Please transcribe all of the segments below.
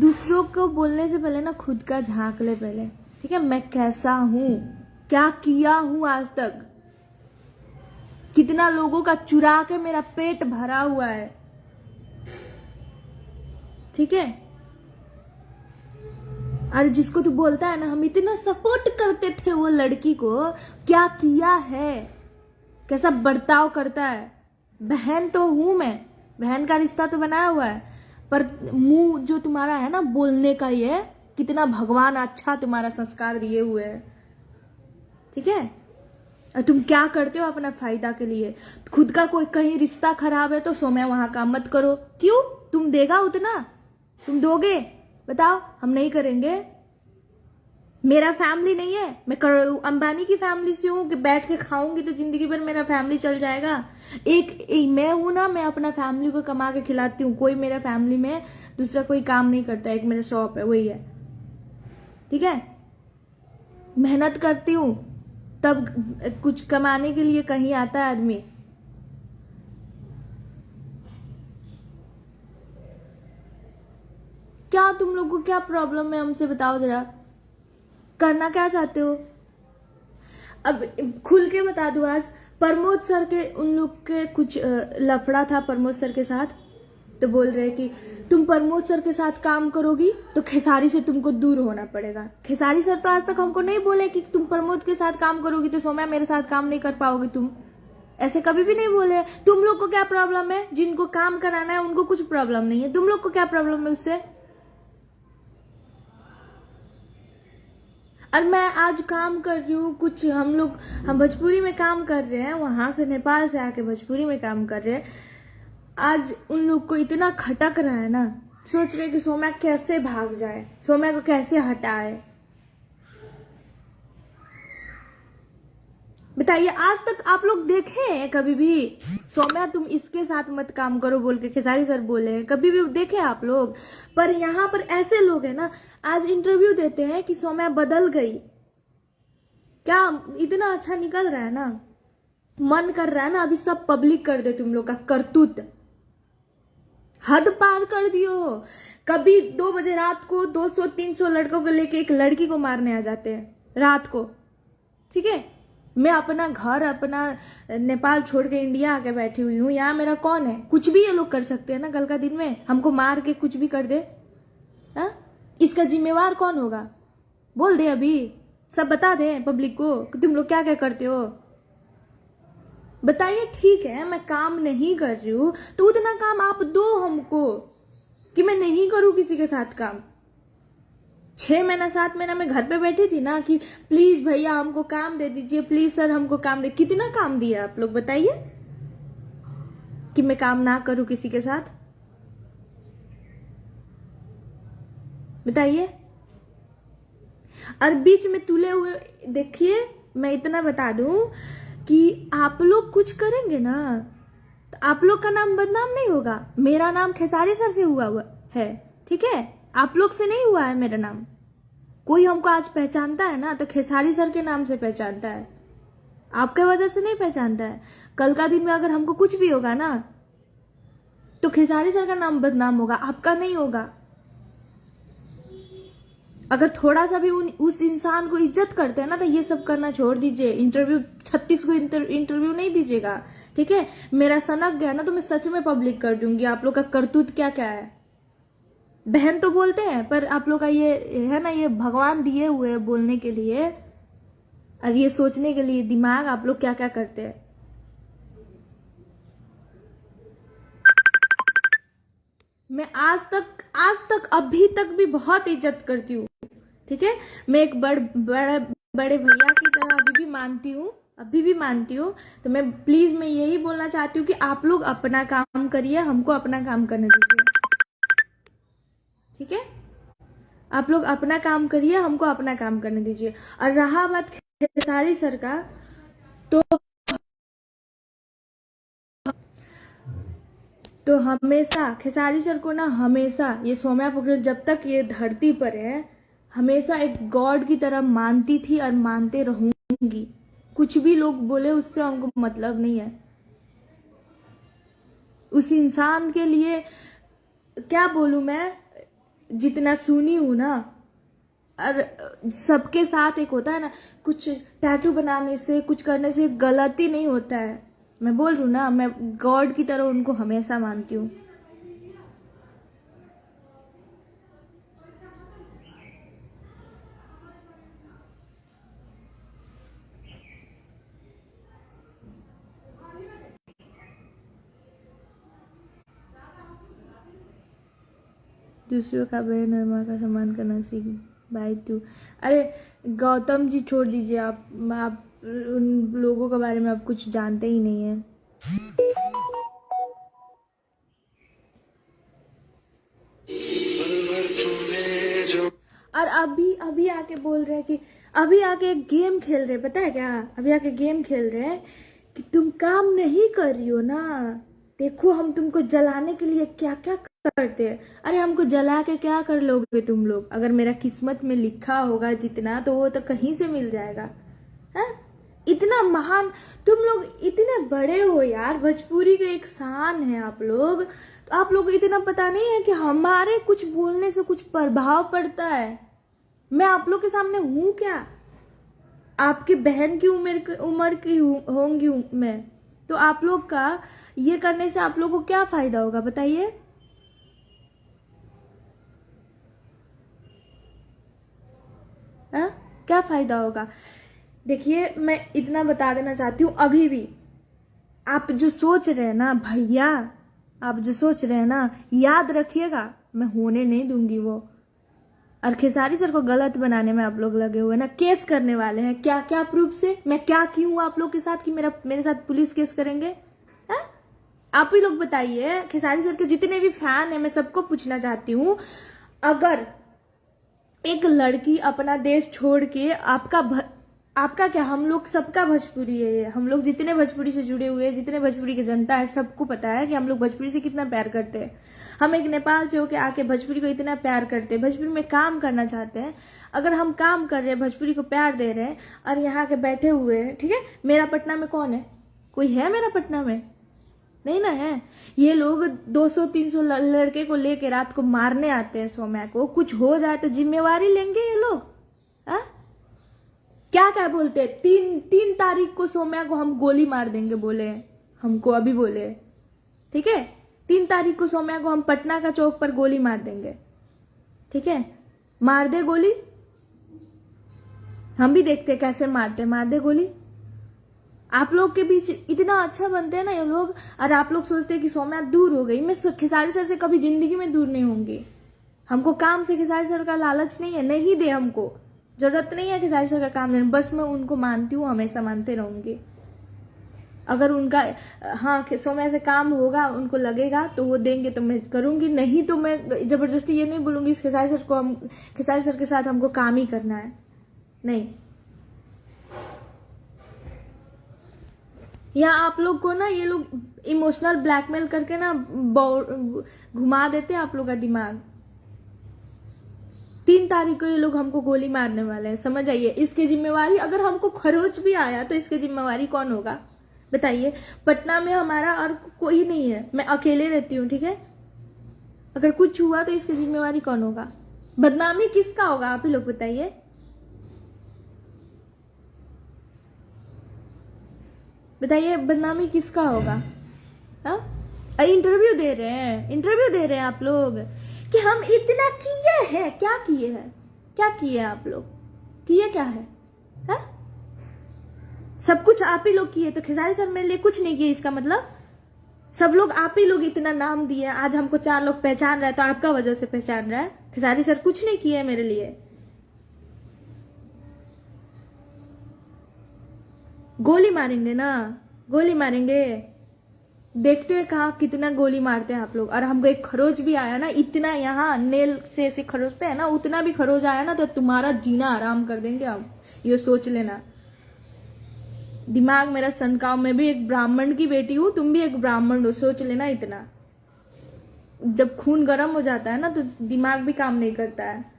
दूसरों को बोलने से पहले ना खुद का झांक ले पहले, ठीक है। मैं कैसा हूं, क्या किया हूं आज तक, कितना लोगों का चुरा के मेरा पेट भरा हुआ है, ठीक है। और जिसको तू बोलता है ना हम इतना सपोर्ट करते थे वो लड़की को, क्या किया है, कैसा बर्ताव करता है। बहन तो हूं मैं, बहन का रिश्ता तो बनाया हुआ है, पर मुंह जो तुम्हारा है ना बोलने का, ये कितना भगवान अच्छा तुम्हारा संस्कार दिए हुए है, ठीक है। और तुम क्या करते हो अपना फायदा के लिए। खुद का कोई कहीं रिश्ता खराब है तो सोम्या वहां काम मत करो। क्यों, तुम देगा उतना, तुम दोगे, बताओ। हम नहीं करेंगे। मेरा फैमिली नहीं है, मैं अंबानी की फैमिली से हूँ कि बैठ के खाऊंगी तो जिंदगी भर मेरा फैमिली चल जाएगा। एक मैं हूं ना, मैं अपना फैमिली को कमा के खिलाती हूँ। कोई मेरा फैमिली में दूसरा कोई काम नहीं करता, एक मेरा शॉप है, वही है, ठीक है। मेहनत करती हूँ तब कुछ कमाने के लिए कहीं आता है आदमी। क्या तुम लोग को क्या प्रॉब्लम है, हमसे बताओ जरा, करना क्या चाहते हो। अब खुल के बता दो, आज प्रमोद सर के उन लोग के कुछ लफड़ा था प्रमोद सर के साथ, तो बोल रहे कि तुम प्रमोद सर के साथ काम करोगी तो खेसारी से तुमको दूर होना पड़ेगा। खेसारी सर तो आज तक हमको नहीं बोले कि तुम प्रमोद के साथ काम करोगी तो सोम्या मेरे साथ काम नहीं कर पाओगी तुम, ऐसे कभी भी नहीं बोले। तुम लोग को क्या प्रॉब्लम है, जिनको काम कराना है उनको कुछ प्रॉब्लम नहीं है, तुम लोग को क्या प्रॉब्लम है उससे। और मैं आज काम कर रही हूँ, कुछ हम भोजपुरी में काम कर रहे हैं, वहां से नेपाल से आके भोजपुरी में काम कर रहे हैं। आज उन लोग को इतना खटक रहा है ना, सोच रहे कि सोम्या कैसे भाग जाए, सोम्या को कैसे हटाए। बताइए, आज तक आप लोग देखे हैं कभी भी सोम्या तुम इसके साथ मत काम करो बोल के खेसारी सर बोले हैं, कभी भी देखे आप लोग। पर यहाँ पर ऐसे लोग हैं ना, आज इंटरव्यू देते हैं कि सोम्या बदल गई। क्या इतना अच्छा निकल रहा है ना, मन कर रहा है ना अभी सब पब्लिक कर दे तुम लोग का करतूत। हद पार कर दियो। कभी 2 बजे रात को 200-300 लड़कों को लेके एक लड़की को मारने आ जाते हैं रात को, ठीक है। मैं अपना घर, अपना नेपाल छोड़ के इंडिया आके बैठी हुई हूँ, यहाँ मेरा कौन है। कुछ भी ये लोग कर सकते हैं ना, कल का दिन में हमको मार के कुछ भी कर दे, हा? इसका जिम्मेवार कौन होगा, बोल दे अभी, सब बता दे पब्लिक को कि तुम लोग क्या क्या करते हो। बताइए, ठीक है मैं काम नहीं कर रही हूँ तो उतना काम आप दो हमको कि मैं नहीं करूँ किसी के साथ काम। 6 महीना 7 महीना मैं घर पे बैठी थी ना कि प्लीज भैया हमको काम दे दीजिए, प्लीज सर हमको काम दे। कितना काम दिया आप लोग बताइए कि मैं काम ना करूं किसी के साथ, बताइए। और बीच में तुले हुए, देखिए मैं इतना बता दूं कि आप लोग कुछ करेंगे ना तो आप लोग का नाम बदनाम नहीं होगा। मेरा नाम खेसारी सर से हुआ है, ठीक है, आप लोग से नहीं हुआ है मेरा नाम। कोई हमको आज पहचानता है ना तो खेसारी सर के नाम से पहचानता है, आपके वजह से नहीं पहचानता है। कल का दिन में अगर हमको कुछ भी होगा ना तो खेसारी सर का नाम बदनाम होगा, आपका नहीं होगा। अगर थोड़ा सा भी उस इंसान को इज्जत करते हैं ना तो ये सब करना छोड़ दीजिए। इंटरव्यू 36 को इंटरव्यू नहीं दीजिएगा, ठीक है। मेरा सनक गया ना तो मैं सच में पब्लिक कर दूंगी आप लोग का करतूत क्या क्या है। बहन तो बोलते हैं पर आप लोग का ये है ना, ये भगवान दिए हुए बोलने के लिए और ये सोचने के लिए दिमाग, आप लोग क्या क्या करते हैं। मैं आज तक अभी तक भी बहुत इज्जत करती हूँ, ठीक है। मैं एक बड़े भैया की तरह अभी भी मानती हूँ। तो मैं प्लीज मैं यही बोलना चाहती हूँ कि आप लोग अपना काम करिए, हमको अपना काम करने दीजिए, ठीक है। आप लोग अपना काम करिए, हमको अपना काम करने दीजिए। और रहा बात खेसारी सर का, तो हमेशा खेसारी सर को ना, हमेशा ये सोम्या पोखरियाल जब तक ये धरती पर है हमेशा एक गॉड की तरह मानती थी और मानते रहूंगी। कुछ भी लोग बोले उससे हमको मतलब नहीं है। उस इंसान के लिए क्या बोलूं मैं, जितना सुनी हूं ना, और सबके साथ एक होता है ना, कुछ टैटू बनाने से कुछ करने से गलती नहीं होता है। मैं बोल रही हूँ ना, मैं गॉड की तरह उनको हमेशा मानती हूँ। दूसरों का बहन और माँ का सम्मान करना सीख भाई तू। अरे गौतम जी छोड़ दीजिए, आप उन लोगों के बारे में आप कुछ जानते ही नहीं है। और अभी आके बोल रहे हैं कि अभी आके गेम खेल रहे, पता है क्या, अभी आके गेम खेल रहे हैं कि तुम काम नहीं कर रही हो ना, देखो हम तुमको जलाने के लिए क्या क्या करते हैं। अरे हमको जला के क्या कर लोगे तुम लोग? अगर मेरा किस्मत में लिखा होगा जितना, तो वो तो कहीं से मिल जाएगा। है इतना महान तुम लोग, इतने बड़े हो यार, भोजपुरी के एक शान है आप लोग। तो आप लोग को इतना पता नहीं है कि हमारे कुछ बोलने से कुछ प्रभाव पड़ता है। मैं आप लोग के सामने हूं क्या? आपकी बहन की उम्र की होंगी मैं, तो आप लोग का ये करने से आप लोग को क्या फायदा होगा बताइए? क्या फायदा होगा? देखिए मैं इतना बता देना चाहती हूँ, अभी भी आप जो सोच रहे हैं ना भैया, आप जो सोच रहे हैं ना, याद रखिएगा मैं होने नहीं दूंगी वो। और खेसारी सर को गलत बनाने में आप लोग लगे हुए ना, केस करने वाले हैं। क्या क्या प्रूफ से? मैं क्या की हूँ आप लोग के साथ कि मेरे साथ पुलिस केस करेंगे? है? आप ही लोग बताइए। खेसारी सर के जितने भी फैन है, मैं सबको पूछना चाहती हूँ, अगर एक लड़की अपना देश छोड़ के आपका क्या, हम लोग सबका भोजपुरी है ये, हम लोग जितने भोजपुरी से जुड़े हुए हैं, जितने भोजपुरी की जनता है, सबको पता है कि हम लोग भोजपुरी से कितना प्यार करते हैं। हम एक नेपाल से होके आके भोजपुरी को इतना प्यार करते हैं, भोजपुरी में काम करना चाहते हैं। अगर हम काम कर रहे हैं, भोजपुरी को प्यार दे रहे हैं, और यहाँ के बैठे हुए हैं, ठीक है, मेरा पटना में कौन है? कोई है मेरा पटना में? नहीं ना है। ये लोग 200-300 लड़के को लेके रात को मारने आते हैं सौम्या को। कुछ हो जाए तो जिम्मेवारी लेंगे ये लोग? क्या क्या बोलते हैं, 3 तारीख को सौम्या को हम गोली मार देंगे बोले, हमको अभी बोले, ठीक है, 3 तारीख को सौम्या को हम पटना का चौक पर गोली मार देंगे, ठीक है, मार दे गोली, हम भी देखते कैसे मारते, मार दे गोली। आप लोग के बीच इतना अच्छा बनते हैं ना ये लोग, और आप लोग सोचते हैं कि सौम्या दूर हो गई। मैं खेसारी सर से कभी जिंदगी में दूर नहीं होंगी। हमको काम से खेसारी सर का लालच नहीं है, नहीं दे, हमको जरूरत नहीं है खेसारी सर का काम देने, बस मैं उनको मानती हूँ, हमेशा मानते रहूंगी। अगर उनका हाँ सौम्या से काम होगा, उनको लगेगा तो वो देंगे तो मैं करूंगी, नहीं तो मैं जबरदस्ती ये नहीं बोलूंगी खेसारी सर को हम खेसारी सर के साथ हमको काम ही करना है, नहीं। या आप लोग को ना ये लोग इमोशनल ब्लैकमेल करके ना घुमा देते हैं आप लोग का दिमाग। 3 तारीख को ये लोग हमको गोली मारने वाले हैं, समझ आइए। इसकी जिम्मेवारी, अगर हमको खरोच भी आया तो इसकी जिम्मेवारी कौन होगा बताइए? पटना में हमारा और कोई नहीं है, मैं अकेले रहती हूँ, ठीक है। अगर कुछ हुआ तो इसकी जिम्मेवारी कौन होगा? बदनामी किसका होगा आप ही लोग बताइए? बताइए बदनामी किसका होगा? इंटरव्यू दे रहे हैं आप लोग कि हम इतना किए हैं। क्या किए हैं? क्या किए आप लोग? किए क्या है? सब कुछ आप ही लोग किए, तो खेसारी सर मेरे लिए कुछ नहीं किए, इसका मतलब सब लोग आप ही लोग इतना नाम दिए, आज हमको 4 लोग पहचान रहा है, तो आपका वजह से पहचान रहा है। खेसारी सर कुछ नहीं किए मेरे लिए। गोली मारेंगे ना, गोली मारेंगे, देखते हैं कहा कितना गोली मारते हैं आप लोग। और हमको एक खरोच भी आया ना, इतना यहाँ नेल से ऐसे खरोचते हैं ना, उतना भी खरोच आया ना तो तुम्हारा जीना आराम कर देंगे हम, ये सोच लेना। दिमाग मेरा सनकाव, मैं भी एक ब्राह्मण की बेटी हूँ, तुम भी एक ब्राह्मण हो, सोच लेना इतना। जब खून गर्म हो जाता है ना तो दिमाग भी काम नहीं करता है।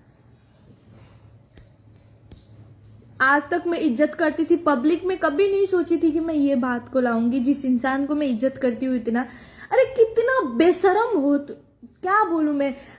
आज तक मैं इज्जत करती थी पब्लिक में, कभी नहीं सोची थी कि मैं ये बात को लाऊंगी, जिस इंसान को मैं इज्जत करती हूँ इतना। अरे कितना बेशरम हो, क्या बोलूं मैं।